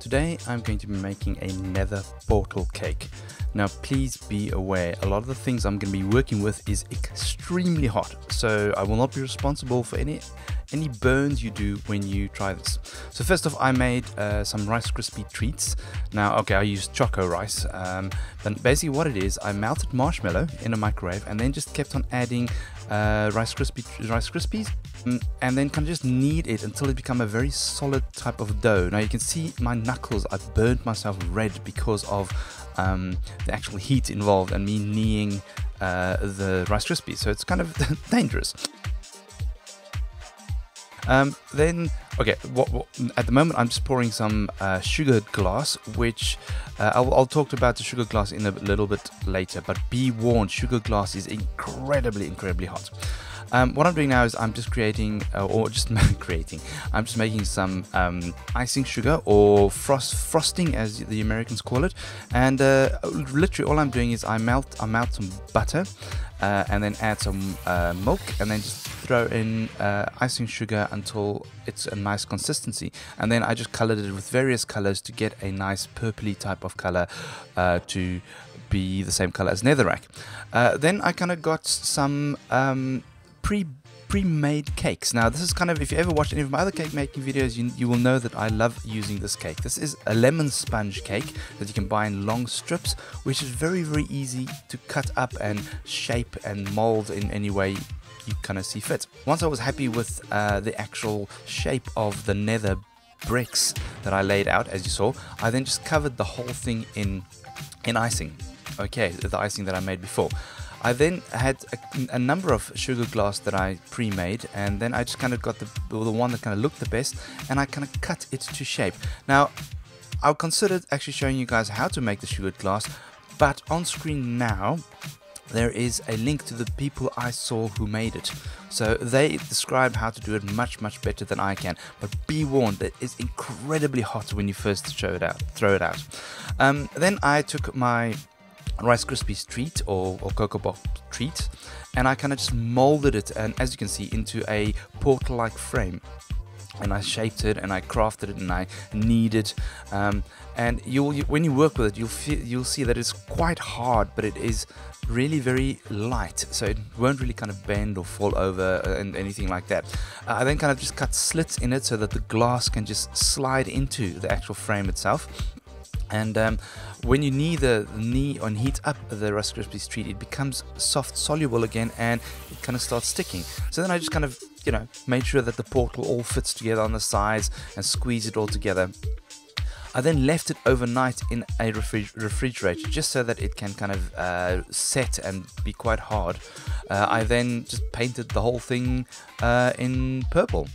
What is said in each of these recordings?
Today I'm going to be making a nether portal cake. Now please be aware, a lot of the things I'm going to be working with is extremely hot, so I will not be responsible for any burns you do when you try this. So first off, I made some Rice Krispie treats. Now okay, I used choco rice, but basically what it is, I melted marshmallow in a microwave and then just kept on adding Rice Krispies, and then kind of just knead it until it become a very solid type of dough. Now you can see my knuckles, I burnt myself red because of the actual heat involved and me kneading the Rice Krispies, so it's kind of dangerous. Then, okay, at the moment I'm just pouring some sugar glass, which I'll talk about the sugar glass in a little bit later, but be warned, sugar glass is incredibly hot. What I'm doing now is I'm just creating, I'm just making some icing sugar, or frosting as the Americans call it, and literally all I'm doing is I melt some butter and then add some milk and then just throw in icing sugar until it's a nice consistency, and then I just colored it with various colors to get a nice purpley type of color to be the same color as netherrack. Then I kind of got some pre-made cakes. Now this is kind of, if you ever watched any of my other cake making videos, you will know that I love using this cake. This is a lemon sponge cake that you can buy in long strips, which is very easy to cut up and shape and mold in any way you kind of see fit. Once I was happy with the actual shape of the nether bricks that I laid out, as you saw, I then just covered the whole thing in icing. Okay, the icing that I made before. I then had a number of sugar glass that I pre-made, and then I just kind of got the one that kind of looked the best, and I kind of cut it to shape. Now, I considered actually showing you guys how to make the sugar glass, but on screen now there is a link to the people I saw who made it. So they describe how to do it much better than I can. But be warned, that it's incredibly hot when you first throw it out. Then I took my Rice Krispies treat or Cocoa Pop treat, and I kind of just molded it, and as you can see, into a portal-like frame. And I shaped it, and I crafted it, and I kneaded. And when you work with it, you'll see that it's quite hard, but it is really very light, so it won't really kind of bend or fall over and anything like that. I then kind of just cut slits in it so that the glass can just slide into the actual frame itself. And when you heat up the Rice Krispies treat, it becomes soft, soluble again, and it kind of starts sticking. So then I just kind of, made sure that the portal all fits together on the sides and squeeze it all together. I then left it overnight in a refrigerator just so that it can kind of set and be quite hard. I then just painted the whole thing in purple.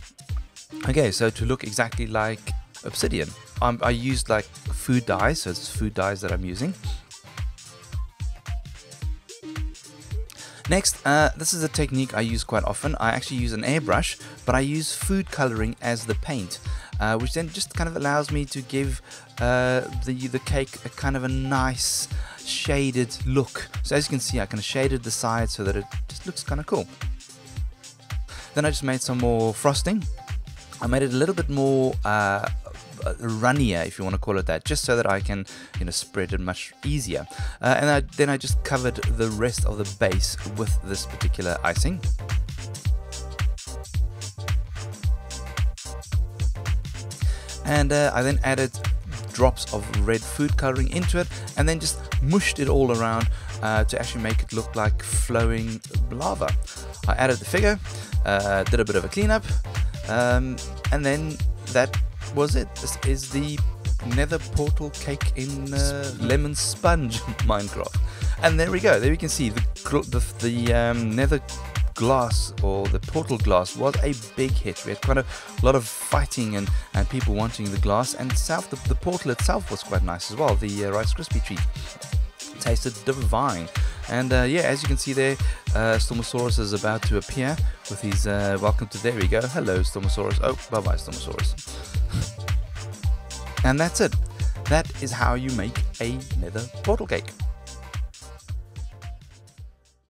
Okay, so to look exactly like obsidian. I used like food dyes, so it's food dyes that I'm using. Next, this is a technique I use quite often. I actually use an airbrush, but I use food coloring as the paint, which then just kind of allows me to give the cake a kind of a nice shaded look. So as you can see, I kind of shaded the sides so that it just looks kind of cool. Then I just made some more frosting. I made it a little bit more runnier, if you want to call it that, just so that I can spread it much easier. And then I just covered the rest of the base with this particular icing. And I then added drops of red food coloring into it, and then just mushed it all around to actually make it look like flowing lava. I added the figure, did a bit of a cleanup, and then that was it. This is the nether portal cake in lemon sponge Minecraft. And there we go. There you can see the nether glass, or the portal glass, was a big hit. We had quite a lot of fighting and people wanting the glass, and the portal itself was quite nice as well. The Rice Krispie treat tasted divine. And yeah, as you can see there, Stormesaurus is about to appear with his welcome to, there we go, hello Stormesaurus, oh bye bye Stormesaurus. And that's it. That is how you make a nether portal cake.